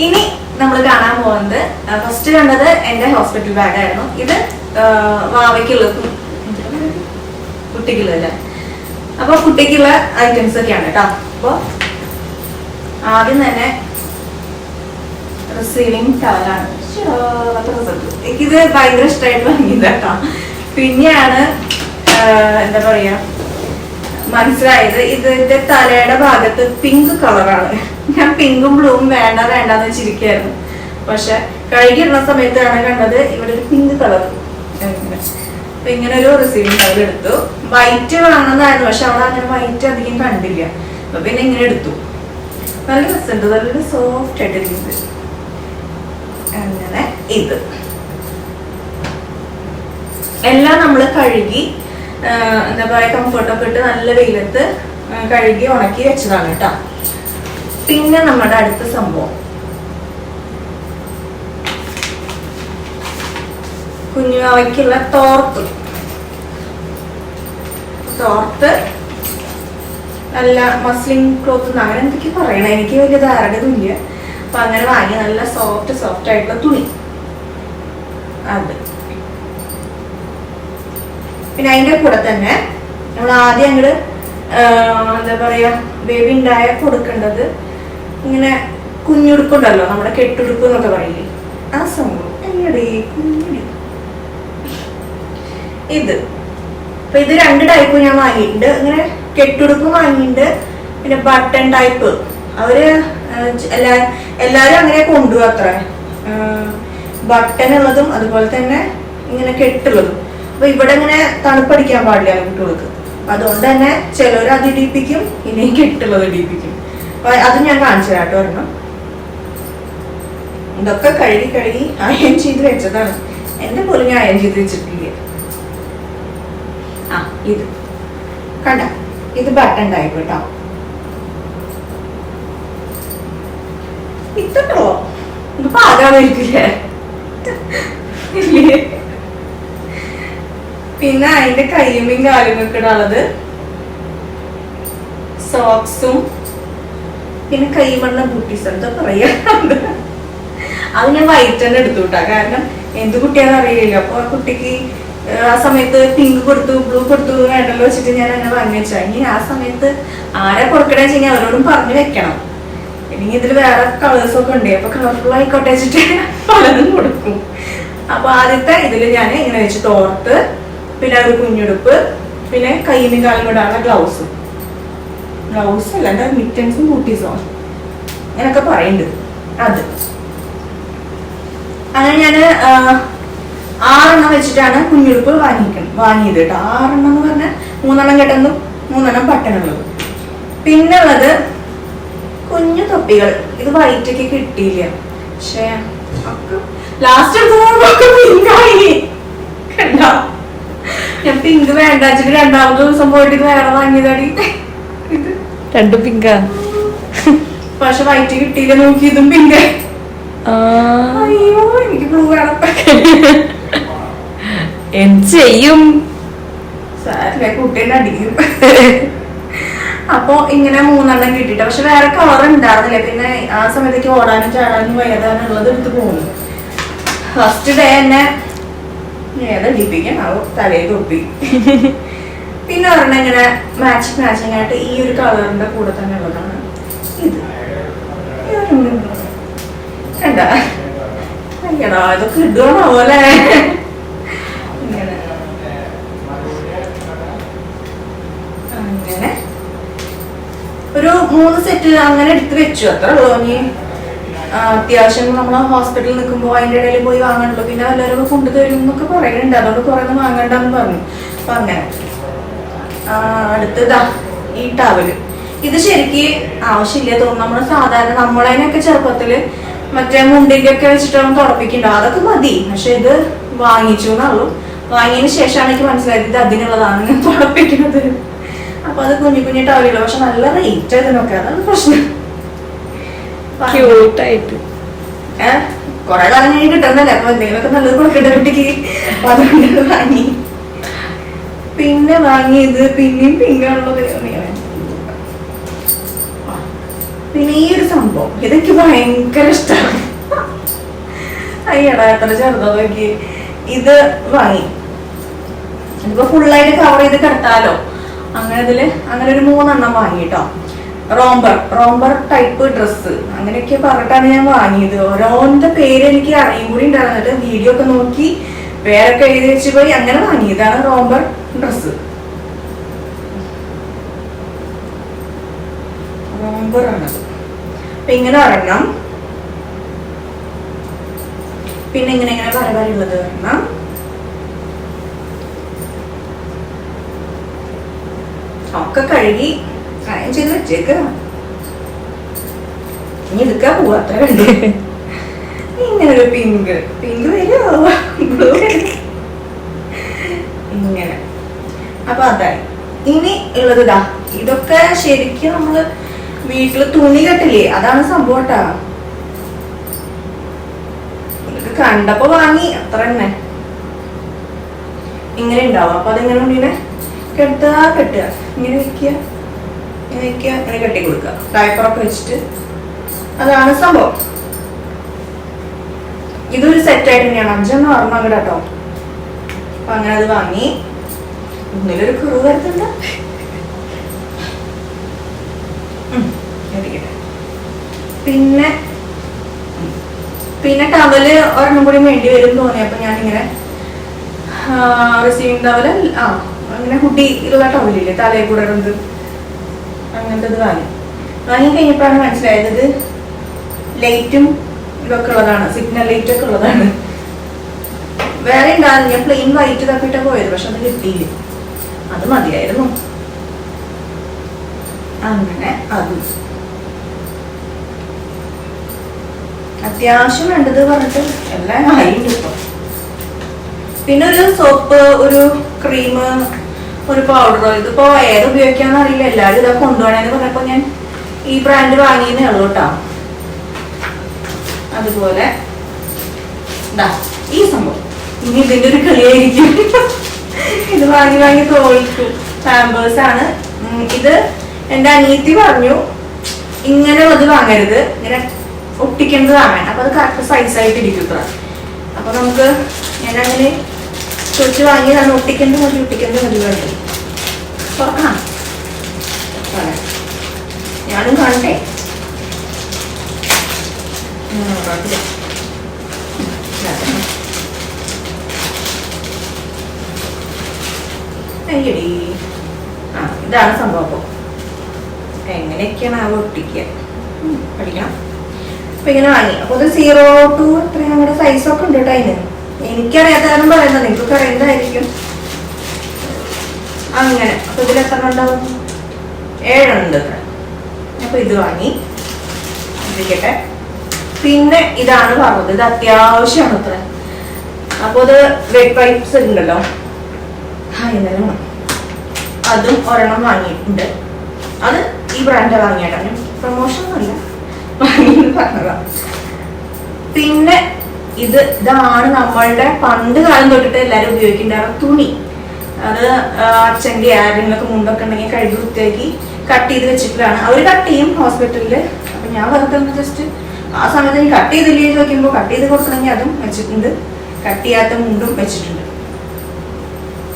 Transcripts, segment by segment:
ഇനി നമ്മൾ കാണാൻ പോകുന്നത് ഫസ്റ്റ് കണ്ടത് എന്റെ ഹോസ്പിറ്റൽ ബാഗായിരുന്നു. ഇത് വാവയ്ക്കുള്ള കുട്ടിക്കുള്ള അപ്പൊ കുട്ടിക്കുള്ള ഐറ്റംസ് ഒക്കെയാണ് കേട്ടോ. അപ്പൊ ആദ്യം തന്നെ റിസീവിങ് ടവലാണ്. എനിക്കിത് ഭയങ്കര ഇഷ്ടമായിട്ട് വാങ്ങിയത് കേട്ടോ. പിന്നെയാണ് എന്താ പറയാ മനസ്സിലായത് ഇതിന്റെ തലയുടെ ഭാഗത്ത് പിങ്ക് കളറാണ്. ഞാൻ പിങ്കും ബ്ലൂവും വേണ്ടാന്ന് വെച്ചിരിക്കായിരുന്നു. പക്ഷെ കഴുകിയിടുന്ന സമയത്താണ് കണ്ടത് ഇവിടെ ഒരു പിങ്ക് കളർ. അപ്പൊ ഇങ്ങനെ ഒരു റിസീവിങ് ടവൽ എടുത്തു. വൈറ്റ് വാങ്ങുന്നതായിരുന്നു, പക്ഷെ അവിടെ അങ്ങനെ വൈറ്റ് അധികം കണ്ടില്ല. അപ്പൊ പിന്നെ ഇങ്ങനെ എടുത്തു. നല്ല രസമുണ്ട്, നല്ലൊരു സോഫ്റ്റ് ആയിട്ടിരിക്കുന്നത്. അങ്ങനെ ഇത് എല്ലാം നമ്മൾ കഴുകി എന്താ പറയാ കംഫർട്ടൊക്കെ ഇട്ട് നല്ല വെയിലത്ത് കഴുകി ഉണക്കി വെച്ചതാണ് കേട്ടോ. പിന്നെ നമ്മുടെ അടുത്ത സംഭവം കുഞ്ഞുവാവയ്ക്കുള്ള തോർത്ത് നല്ല മസ്ലിൻ ക്ലോത്ത് അങ്ങനെ എന്തൊക്കെ പറയണേ, എനിക്ക് വലിയ ധാരണയൊന്നുമില്ല. അപ്പൊ അങ്ങനെ വാങ്ങി നല്ല സോഫ്റ്റ് ആയിട്ടുള്ള തുണി. അത് പിന്നെ അതിന്റെ കൂടെ തന്നെ നമ്മൾ ആദ്യം അങ്ങോട്ട് എന്താ പറയാ ബേബി ഉണ്ടായ കൊടുക്കേണ്ടത് ഇങ്ങനെ കുഞ്ഞുടുക്കുണ്ടല്ലോ, നമ്മുടെ കെട്ടുടുപ്പ് എന്നൊക്കെ പറയില്ലേ, ആ സംഭവം ഇത്. അപ്പൊ ഇത് 2 ടൈപ്പ് ഞാൻ വാങ്ങിയിട്ടുണ്ട്. ഇങ്ങനെ കെട്ടുടുപ്പ് വാങ്ങിയിട്ടുണ്ട്, പിന്നെ ബട്ടൺ ടൈപ്പ്. അവര് എല്ലാരും അങ്ങനെ കൊണ്ടുപോകും അത്ര. ബട്ടൺ ഉള്ളതും അതുപോലെ തന്നെ ഇങ്ങനെ കെട്ടുള്ളതും. അപ്പൊ ഇവിടെ ഇങ്ങനെ തണുപ്പടിക്കാൻ പാടില്ല കുട്ടികൾക്ക്. അതുകൊണ്ട് തന്നെ ചിലർ അത് ഇടിപ്പിക്കും, ഇനിയും കെട്ടുള്ളത് ഇടിപ്പിക്കും. അപ്പൊ അത് ഞാൻ കാണിച്ചു തരാം കേട്ടോ. ഒരെണ്ണം ഇതൊക്കെ കഴുകി അയൺ ചെയ്ത് വെച്ചതാണ്. എന്റെ പോലും ഞാൻ അയൺ ചെയ്ത് വെച്ചിട്ടില്ല. ആ ഇത് കണ്ട, ഇത് ബട്ടൺ ടൈപ്പ് കേട്ടോ. ഇത്രോ ഇത് പാകാതിരിക്കില്ലേ? പിന്നെ അതിന്റെ കയ്യും കാലും ഒക്കെ ഇടാനുള്ളത് സോക്സും പിന്നെ കൈമണ്ണ ബൂട്ടീസ് എന്താ പറയാ, അത് ഞാൻ വൈറ്റ് തന്നെ എടുത്തു കിട്ടാ. കാരണം എന്ത് കുട്ടിയാണെന്ന് അറിയില്ല. അപ്പൊ ആ കുട്ടിക്ക് ആ സമയത്ത് പിങ്ക് കൊടുത്തു ബ്ലൂ കൊടുത്തു വേണ്ടല്ലോ വെച്ചിട്ട് ഞാൻ അങ്ങനെ വാങ്ങി വെച്ചാ. ഇനി ആ സമയത്ത് ആരാ കൊടുക്കണേ വെച്ച് കഴിഞ്ഞാൽ അവരോടും പറഞ്ഞു വെക്കണം. ഇനി ഇതിൽ വേറെ കളേഴ്സ് ഒക്കെ ഉണ്ട്, അപ്പൊ കളർഫുൾ ആയിക്കോട്ടെ വെച്ചിട്ട് പലതും കൊടുക്കും. അപ്പൊ ആദ്യത്തെ ഇതില് ഞാൻ ഇങ്ങനെ വെച്ച് തോർത്ത്, പിന്നെ ഒരു കുഞ്ഞുടുപ്പ്, പിന്നെ കയ്യിനും കാലും ഇടാനുള്ള ഗ്ലൗസ് അല്ലാണ്ട് മിറ്റൻസും ബൂട്ടീസും അങ്ങനൊക്കെ പറയുന്നുണ്ട്. അത് അങ്ങനെ ഞാന് 6 എണ്ണം വെച്ചിട്ടാണ് കുഞ്ഞുടുപ്പ് വാങ്ങിയത് കേട്ടോ. 6 എണ്ണം എന്ന് പറഞ്ഞാൽ 3 എണ്ണം കെട്ടുന്നതും 3 എണ്ണം പട്ടണുള്ളതും. പിന്നെ ഉള്ളത് കുഞ്ഞു തൊപ്പികൾ. ഇത് വൈറ്റൊക്കെ കിട്ടിയില്ല, പക്ഷെ ലാസ്റ്റ് പിങ്കായി കണ്ട. ഞാൻ പിങ്ക് വേണ്ട വെച്ചിട്ട് 2ാമത്തെ ദിവസം പോയിട്ട് വേറെ വാങ്ങിയതാടി. 2 പിങ്കാ, പക്ഷെ വൈറ്റ് കിട്ടിയില്ല. നോക്കി ഇതും പിങ്ക്. അയ്യോ എനിക്ക് ബ്ലൂ വേണം. എന്ത് ചെയ്യും, സാരല്ലേ കുട്ടീനെ അടിക്കും. അപ്പൊ ഇങ്ങനെ 3 എണ്ണം കിട്ടിയിട്ട്, പക്ഷെ വേറെ കളർ ഉണ്ടായിരുന്നില്ല. പിന്നെ ആ സമയത്തേക്ക് ഓടാനും ചാടാനും വയ്യാതാനുള്ളത് എടുത്ത് പോകുന്നു. ഫസ്റ്റ് ഡേ തന്നെ ഏതടിപ്പിക്കാണോ തലയിൽ തൊപ്പി. പിന്നെ ഒരെണ്ണം ഇങ്ങനെ മാച്ചിങ് ആയിട്ട് ഈ ഒരു കളറിന്റെ കൂടെ തന്നെ ഉള്ളതാണ് ഇത്. കണ്ടാ അയ്യടാ ഇതൊക്കെ ഇടുകയാണോ പോലെ. ഇങ്ങനെ അങ്ങനെ ഒരു 3 സെറ്റ് അങ്ങനെ എടുത്ത് വെച്ചു. അത്ര ഉള്ളൂ. ഇനി അത്യാവശ്യം നമ്മള് ഹോസ്പിറ്റലിൽ നിൽക്കുമ്പോൾ അതിന്റെ ഇടയിൽ പോയി വാങ്ങണല്ലോ. പിന്നെ എല്ലാവരും കൊണ്ടുതരും എന്നൊക്കെ പറയുന്നുണ്ട്, അതുകൊണ്ട് കുറെ ഒന്നും വാങ്ങണ്ടെന്ന് പറഞ്ഞു. അപ്പൊ അങ്ങനെ അടുത്തതാ ഈ ടവല്. ഇത് ശരിക്ക് ആവശ്യമില്ല തോന്നുന്നു. നമ്മള് സാധാരണ നമ്മളതിനൊക്കെ ചെറുപ്പത്തില് മറ്റേ മുണ്ടിന്റെ ഒക്കെ വെച്ചിട്ടാണ് തുടപ്പിക്കുന്നുണ്ടാവും, അതൊക്കെ മതി. പക്ഷെ ഇത് വാങ്ങിച്ചു എന്നുള്ളൂ. വാങ്ങിയതിന് ശേഷമാണ് എനിക്ക് മനസ്സിലായത് ഇത് അതിനുള്ളതാണ് ഞാൻ തുടപ്പിക്കുന്നത്. അപ്പൊ അത് കുഞ്ഞു ടവലുകൾ, പക്ഷെ നല്ല റേറ്റ് ഇതിനൊക്കെ, അതാണ് പ്രശ്നം. ക്യൂട്ടായിട്ട് കൊറേ കാലം കഴിഞ്ഞ് കിട്ടുന്നല്ലേ, അപ്പൊ എന്തെങ്കിലുമൊക്കെ നല്ലത് കൊടുക്കട്ടെ കുട്ടിക്ക്. അപ്പൊ അതുകൊണ്ട് വാങ്ങി. പിന്നെ വാങ്ങിയത് പിന്നെയും പിങ്കാണുള്ളത്. പിന്നെ ഈ ഒരു സംഭവം ഇതെനിക്ക് ഭയങ്കര ഇഷ്ടമാണ്. അയ്യടാ എത്ര ചെറുതാ നോക്കി. ഇത് വാങ്ങി, ഇതിപ്പോ ഫുള്ളായിട്ട് കവർ ചെയ്ത് കിടത്താലോ, അങ്ങനെ അങ്ങനെ ഒരു 3 വാങ്ങി കേട്ടോ. റോംബർ ടൈപ്പ് ഡ്രസ്സ് അങ്ങനെയൊക്കെ പറഞ്ഞിട്ടാണ് ഞാൻ വാങ്ങിയത്. ഓരോന്റെ പേര് എനിക്ക് അറിയും കൂടി ഉണ്ടായിരുന്നിട്ട് വീഡിയോ ഒക്കെ നോക്കി പേരൊക്കെ എഴുതി വെച്ച് പോയി അങ്ങനെ വാങ്ങിയതാണ് റോംബർ ഡ്രസ്സ്. റോംബറാണത്. അപ്പൊ ഇങ്ങനെ ഒരെണ്ണം, പിന്നെ ഇങ്ങനെ പലപലുള്ളത് ഒരെണ്ണം, ഒക്കെ കഴുകി അയൺ ചെയ്ത് വെച്ചേക്ക. ഇനി എടുക്കാൻ പോവാ, അത്ര കണ്ടു. ഇങ്ങനെ ഒരു പിങ്ക് വരുമോ, ബ്ലൂ ഇങ്ങനെ. അപ്പൊ അതായി. ഇനി ഉള്ളത് ഇതാ, ഇതൊക്കെ ശരിക്കും നമ്മള് വീട്ടില് തുണി കെട്ടില്ലേ, അതാണ് സംഭവം ട്ടാ. ഇതൊക്കെ കണ്ടപ്പോ വാങ്ങി, അത്ര തന്നെ. ഇങ്ങനെ ഉണ്ടാവും. അപ്പൊ അതെങ്ങനെ ഉണ്ണിനെ കെട്ടുക, ഇങ്ങനെ വെക്കുക, അങ്ങനെ കെട്ടി കൊടുക്കുക, ഡയപ്പറൊക്കെ വെച്ചിട്ട്. അതാണ് സംഭവം. ഇതൊരു സെറ്റായിട്ട് തന്നെയാണ്. 5 ഓർമ്മ അങ്ങോട്ട് കേട്ടോ. അപ്പൊ അങ്ങനെ അത് വാങ്ങി. ഇന്നലൊരു കുറവ് വരുത്തുണ്ട. പിന്നെ ടവല് ഒരെണ്ണം കൂടി വേണ്ടി വരും തോന്നിയപ്പോ ഞാനിങ്ങനെ റിസീവിങ് ടവല് അങ്ങനെ ഹുഡി ഉള്ള ടവലില്ലേ തലയിൽ കൂടെ ഇടുന്നത്, അങ്ങനത്തെ വാങ്ങി കഴിഞ്ഞപ്പോഴാണ് മനസ്സിലായത് ലൈറ്റും ഇതൊക്കെ ഉള്ളതാണ്, സിഗ്നൽ ലൈറ്റ് ഒക്കെ ഉള്ളതാണ്. വേറെ ഉണ്ടാകും, ഞാൻ പ്ലെയിൻ വൈറ്റ് തപ്പിട്ട പോയത്, പക്ഷെ അത് കിട്ടിയില്ല. അത് മതിയായിരുന്നു. അങ്ങനെ അത് അത്യാവശ്യം വേണ്ടത് പറഞ്ഞിട്ട് എല്ലാം ആയിട്ടുണ്ട് ഇപ്പൊ. പിന്നെ ഒരു സോപ്പ്, ഒരു ക്രീം, ഒരു പൗഡർ. ഇതിപ്പോ ഏത് ഉപയോഗിക്കാന്ന് അറിയില്ല, എല്ലാവരും ഇതൊക്കെ കൊണ്ടുപോകണേന്ന് പറഞ്ഞപ്പോ ഞാൻ ഈ ബ്രാൻഡ് വാങ്ങിയതേ ഉള്ളൂ കേട്ടോ. അതുപോലെ ഈ സംഭവം ഇനി ഇതിന്റെ ഒരു കളിയായിരിക്കും. ഇത് വാങ്ങി തോൽക്കും. പാമ്പേഴ്സ് ആണ് ഇത്. എന്റെ അനിയത്തി പറഞ്ഞു ഇങ്ങനെയുള്ളത് വാങ്ങരുത്, ഇങ്ങനെ ഒട്ടിക്കേണ്ടത് വാങ്ങാൻ. അപ്പൊ അത് കറക്റ്റ് സൈസായിട്ട് ഇരിക്കും. അപ്പൊ നമുക്ക് ഞാനങ്ങനെ ചോദിച്ച് വാങ്ങിയതാണ്. ഒട്ടിക്കേണ്ടത് മതി വേണ്ടി. ഞാനും കാണട്ടെ. ഇതാണ് സംഭവം. എങ്ങനെയൊക്കെയാണ് ആ ഒട്ടിക്കുക പഠിക്കണം. അപ്പൊ ഇങ്ങനെ വാങ്ങി. അപ്പൊ ഇത് 0 to എത്ര ഞങ്ങളുടെ സൈസൊക്കെ ഉണ്ട് കേട്ടോ. അതിന് എനിക്കറിയാത്ത കാരണം പറയുന്നത്, നിങ്ങൾക്ക് അറിയുന്നതായിരിക്കും. അങ്ങനെ അപ്പൊ ഇതിൽ എത്ര ഉണ്ടാവും? 7 ഉണ്ട്. അപ്പൊ ഇത് വാങ്ങി ഇരിക്കട്ടെ. പിന്നെ ഇതാണ് പറഞ്ഞത്, ഇത് അത്യാവശ്യമാണ് അത്ര. അപ്പൊ ഇത് വെറ്റ് വൈപ്സ് ഉണ്ടല്ലോ, ഇന്നലെ അതും ഒരെണ്ണം വാങ്ങിയിട്ടുണ്ട്. അത് ഈ ബ്രാൻഡ് വാങ്ങിയിട്ടാണ്, പ്രൊമോഷൻ ഒന്നുമല്ല, വാങ്ങിയെന്ന് പറഞ്ഞതാ. പിന്നെ ഇതാണ് നമ്മളുടെ പണ്ട് കാലം തൊട്ടിട്ട് എല്ലാവരും ഉപയോഗിക്കേണ്ട തുണി. അത് അച്ഛൻ്റെ ആരെങ്കിലൊക്കെ മുണ്ടൊക്കെ ഉണ്ടെങ്കിൽ കഴുകി വൃത്തിയാക്കി കട്ട് ചെയ്ത് വെച്ചിട്ടാണ്. അവർ കട്ട് ചെയ്യും ഹോസ്പിറ്റലില്. അപ്പൊ ഞാൻ വെറുതെ ജസ്റ്റ് ആ സമയത്ത് എനിക്ക് കട്ട് ചെയ്തില്ലേ ചോദിക്കുമ്പോൾ കട്ട് ചെയ്ത് കൊടുക്കണമെങ്കിൽ അതും വെച്ചിട്ടുണ്ട്, കട്ട് ചെയ്യാത്ത മുണ്ടും വെച്ചിട്ടുണ്ട്.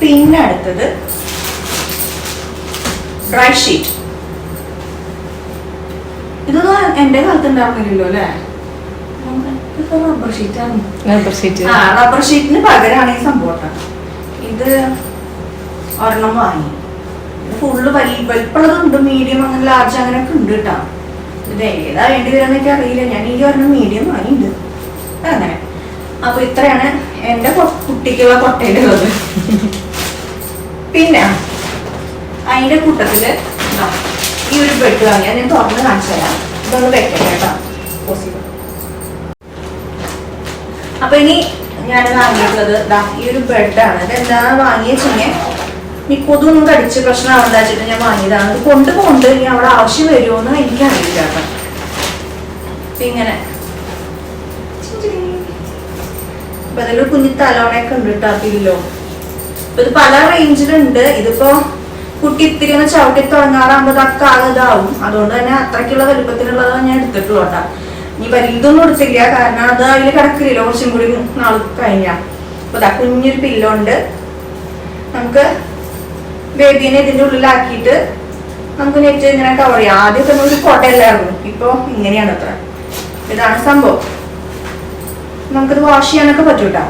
പിന്നെ അടുത്തത് ഡ്രൈ ഷീറ്റ്. ഇതൊന്നും എന്റെ കാലത്ത് ഉണ്ടാവുന്നില്ലല്ലോ അല്ലെ. റബ്ബർ ഷീറ്റാണ്. റബ്ബർ ഷീറ്റിന് പകരമാണ് ഈ സംഭവം. ഇത് ഒരെണ്ണം വാങ്ങി. ഫുള്ള് വലിപ്പമുള്ളതുണ്ട്, മീഡിയം, അങ്ങനെ ലാർജ് അങ്ങനെയൊക്കെ ഉണ്ട് കേട്ടോ. ഇത് ഏതാ വേണ്ടി വരാന്നൊക്കെ അറിയില്ല. ഞാൻ ഈ ഒരെണ്ണം മീഡിയം വാങ്ങിയിട്ടുണ്ട്. അങ്ങനെ അപ്പൊ ഇത്രയാണ് എന്റെ കുട്ടിക്കുള്ള കൊട്ടയിലുള്ളത്. പിന്നെ അതിന്റെ കൂട്ടത്തില് ഈ ഒരു ബെഡ് വാങ്ങിയാൽ ഞാൻ തുറന്ന് കാണിച്ചു തരാം. ഇതൊന്ന് വെക്കട്ടെ കേട്ടോ പോസിബിൾ. അപ്പൊ ഇനി ഞാൻ വാങ്ങിയിട്ടുള്ളത് ഈ ഒരു ബെഡാണ്. ഇതെന്താ വാങ്ങിയ വെച്ചാൽ ഈ കൊതൊന്നും കടിച്ച് പ്രശ്നമാവണ്ട വെച്ചിട്ട് ഞാൻ വാങ്ങിയതാണ്. ഇത് കൊണ്ടുപോകുന്നുണ്ട്, ഇനി അവിടെ ആവശ്യം വരുമോന്ന് എനിക്കറിയില്ല കേട്ടോ. ഇങ്ങനെ അപ്പൊ അതിലൊരു കുഞ്ഞു തലോണയൊക്കെ ഉണ്ട് കേട്ടോ പില്ലോ. അപ്പൊ ഇത് പല റേഞ്ചിലുണ്ട്. ഇതിപ്പോ കുട്ടി ഇത്തിരി ഒന്ന് ചവിട്ടി തുടങ്ങാറാകുമ്പോൾ അതൊക്കെ ആകതാവും. അതുകൊണ്ട് തന്നെ അത്രയ്ക്കുള്ള വലുപ്പത്തിനുള്ളതാണ് ഞാൻ എടുത്തിട്ടുള്ളൂ കേട്ടോ. ഇനി വലുതൊന്നും എടുത്തില്ല, കാരണം അത് അതിൽ കിടക്കില്ലല്ലോ കുറച്ചും കൂടി നാൾ കഴിഞ്ഞാൽ. അപ്പൊ ഇതാ കുഞ്ഞൊരു പില്ലോ ഉണ്ട്. നമുക്ക് ബേബീനെ ഇതിന്റെ ഉള്ളിലാക്കിയിട്ട് നമുക്ക് നെറ്റ് ഇങ്ങനെ കവർ ചെയ്യാം. ആദ്യമൊക്കെ ഒരു കൊടയല്ലായിരുന്നു, ഇപ്പൊ ഇങ്ങനെയാണ് അത്ര. ഇതാണ് സംഭവം. നമുക്കിത് വാഷ് ചെയ്യാനൊക്കെ പറ്റൂട്ടാ.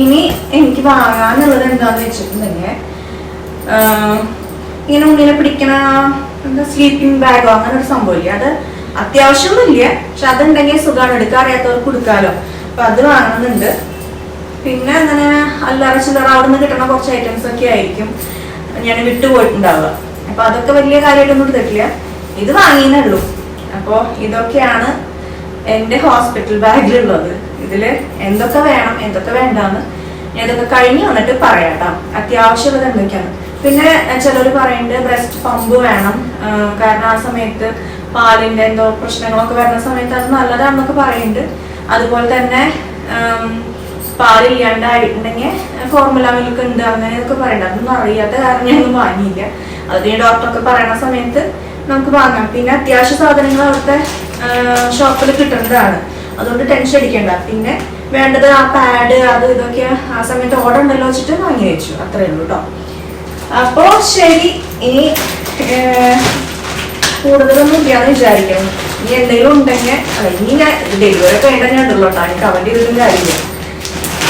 ഇനി എനിക്ക് വാങ്ങാനുള്ളത് എന്താന്ന് വെച്ചിട്ടുണ്ടെങ്കിൽ ഇങ്ങനെ ഉള്ളിനെ പിടിക്കണ എന്താ സ്ലീപ്പിംഗ് ബാഗോ അങ്ങനെ ഒരു സംഭവമില്ല. അത് അത്യാവശ്യമൊന്നുമില്ല, പക്ഷെ അതുണ്ടെങ്കിൽ സുഖമാണ്, എടുക്കാൻ അറിയാത്തവർക്ക് കൊടുക്കാലോ. അപ്പൊ അത് വാങ്ങുന്നുണ്ട്. പിന്നെ അങ്ങനെ അല്ലറ ചില്ലറ അവിടെ നിന്ന് കിട്ടുന്ന കുറച്ച് ഐറ്റംസ് ഒക്കെ ആയിരിക്കും ഞാൻ വിട്ടുപോയിട്ടുണ്ടാവുക. അപ്പൊ അതൊക്കെ വലിയ കാര്യമായിട്ടൊന്നും എടുത്തിട്ടില്ല, ഇത് വാങ്ങിയെന്നുള്ളൂ. അപ്പൊ ഇതൊക്കെയാണ് എന്റെ ഹോസ്പിറ്റൽ ബാഗിലുള്ളത്. ഇതില് എന്തൊക്കെ വേണം എന്തൊക്കെ വേണ്ടാന്ന് ഞാൻ ഇതൊക്കെ കഴിഞ്ഞ് വന്നിട്ട് പറയാട്ടോ. അത്യാവശ്യമുള്ളത് എന്തൊക്കെയാണ്. പിന്നെ ചിലർ പറയുന്നുണ്ട് ബ്രസ്റ്റ് പമ്പ് വേണം, കാരണം ആ സമയത്ത് പാലിന്റെ എന്തോ പ്രശ്നങ്ങളൊക്കെ വരുന്ന സമയത്ത് അത് നല്ലതാണെന്നൊക്കെ പറയുന്നുണ്ട്. അതുപോലെ തന്നെ പാലില്ലാണ്ടായിട്ടുണ്ടെങ്കിൽ ഫോർമുല മിൽക്ക് ഉണ്ട് അങ്ങനെയൊക്കെ പറയുന്നുണ്ട്. അതൊന്നും അറിയാത്ത കാരണം ഞാനൊന്നും വാങ്ങിയില്ല. അത് ഡോക്ടറൊക്കെ പറയുന്ന സമയത്ത് നമുക്ക് വാങ്ങാം. പിന്നെ അത്യാവശ്യ സാധനങ്ങൾ അവിടുത്തെ ഷോപ്പിൽ കിട്ടുന്നതാണ്, അതുകൊണ്ട് ടെൻഷൻ അടിക്കണ്ട. പിന്നെ വേണ്ടത് ആ പാഡ് അത് ഇതൊക്കെ ആ സമയത്ത് ഓർഡർ ഉണ്ടല്ലോ വെച്ചിട്ട് വാങ്ങി വെച്ചു, അത്രേ ഉള്ളൂ കേട്ടോ. അപ്പോ ശരി, ഇനി കൂടുതലൊന്നും ഇല്ലാന്ന് വിചാരിക്കണം. ഇനി എന്തെങ്കിലും ഉണ്ടെങ്കിൽ ഇനി ഞാൻ ഡെലിവറി ഒക്കെ വേണ്ട ഞാൻ ഉണ്ടല്ലോ കേട്ടോ, എനിക്ക് അവൻ്റെ ഇതിലും കാര്യമില്ല.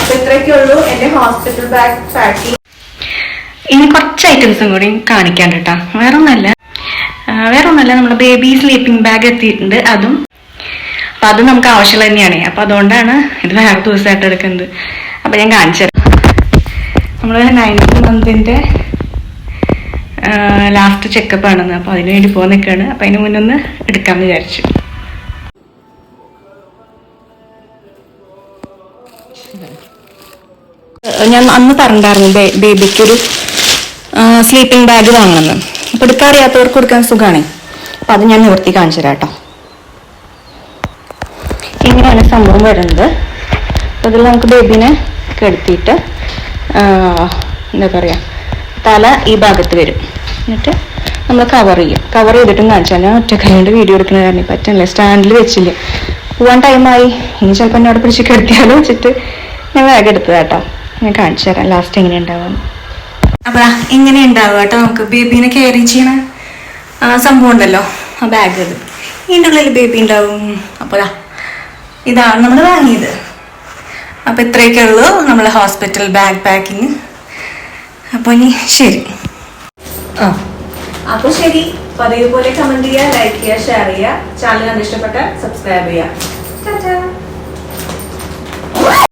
അപ്പൊ ഇത്രയൊക്കെ ഉള്ളൂ എന്റെ ഹോസ്പിറ്റൽ ബാഗ് പാക്കിങ്. ഇനി കുറച്ച് ഐറ്റംസും കൂടി കാണിക്കാൻ കേട്ടോ. വേറെ ഒന്നല്ല നമ്മുടെ ബേബി സ്ലീപ്പിംഗ് ബാഗ് എത്തിയിട്ടുണ്ട്. അപ്പൊ അത് നമുക്ക് ആവശ്യമുള്ള തന്നെയാണ്. അപ്പൊ അതുകൊണ്ടാണ് ഇത് വേറെ ദിവസമായിട്ട് എടുക്കുന്നത്. അപ്പൊ ഞാൻ കാണിച്ചത് നമ്മള് 9th മന്തിന്റെ ലാസ്റ്റ് ചെക്കപ്പ് ആണെന്ന്. അപ്പൊ അതിനു വേണ്ടി പോകാൻ നിൽക്കുകയാണ്. അപ്പൊ അതിന് മുന്നൊന്ന് എടുക്കാമെന്ന് വിചാരിച്ചു. ഞാൻ അന്ന് പറഞ്ഞിട്ടുണ്ടായിരുന്നു ബേബിക്കൊരു സ്ലീപ്പിംഗ് ബാഗ് വാങ്ങണമെന്ന്. അപ്പൊ എടുക്കാൻ അറിയാത്തവർക്ക് കൊടുക്കാൻ സുഖമാണ്. അപ്പൊ അത് ഞാൻ നിവർത്തി കാണിച്ചു തരാം കേട്ടോ. ഇങ്ങനെയാണ് സംഭവം വരുന്നത്. അതിൽ നമുക്ക് ബേബിനെ കിടത്തിയിട്ട് എന്താ പറയാ തല ഈ ഭാഗത്ത് വരും, എന്നിട്ട് നമ്മൾ കവർ ചെയ്യും. കവർ ചെയ്തിട്ടും കാണിച്ചാൽ ഞാൻ ഒറ്റ കൈകൊണ്ട് വീഡിയോ എടുക്കുന്ന കാരണം പറ്റില്ല, സ്റ്റാൻഡിൽ വെച്ചില്ല. പോവാൻ ടൈമായി, ഇനി ചിലപ്പോൾ എന്നെ അവിടെ പിടിച്ച് കിടത്തിയാലോ വെച്ചിട്ട് ഞാൻ വേഗം എടുത്തത് കേട്ടോ. ഞാൻ കാണിച്ചു തരാം ലാസ്റ്റ് എങ്ങനെ ഉണ്ടാവുക. അപ്പൊ ഇങ്ങനെ ഉണ്ടാവുക കേട്ടോ. നമുക്ക് ബേബീനെ ക്യാരി ചെയ്യണ സംഭവം ഉണ്ടല്ലോ, ആ ബാഗ്. അത് ഇതിൻ്റെ ഉള്ളിൽ ബേബി ഉണ്ടാവും. അപ്പോൾ ഇതാണ് നമ്മൾ വാങ്ങിയത്. അപ്പൊ ഇത്രയൊക്കെ ഉള്ളൂ നമ്മളെ ഹോസ്പിറ്റൽ ബാഗ് പാക്കിങ്. അപ്പൊ ഇനി ശരി. അപ്പൊ ശരി, പതിവ് പോലെ കമന്റ് ചെയ്യുക, ലൈക്ക് ചെയ്യുക, ഷെയർ ചെയ്യുക. ചാനൽ കണ്ട് ഇഷ്ടപ്പെട്ട സബ്സ്ക്രൈബ് ചെയ്യുക.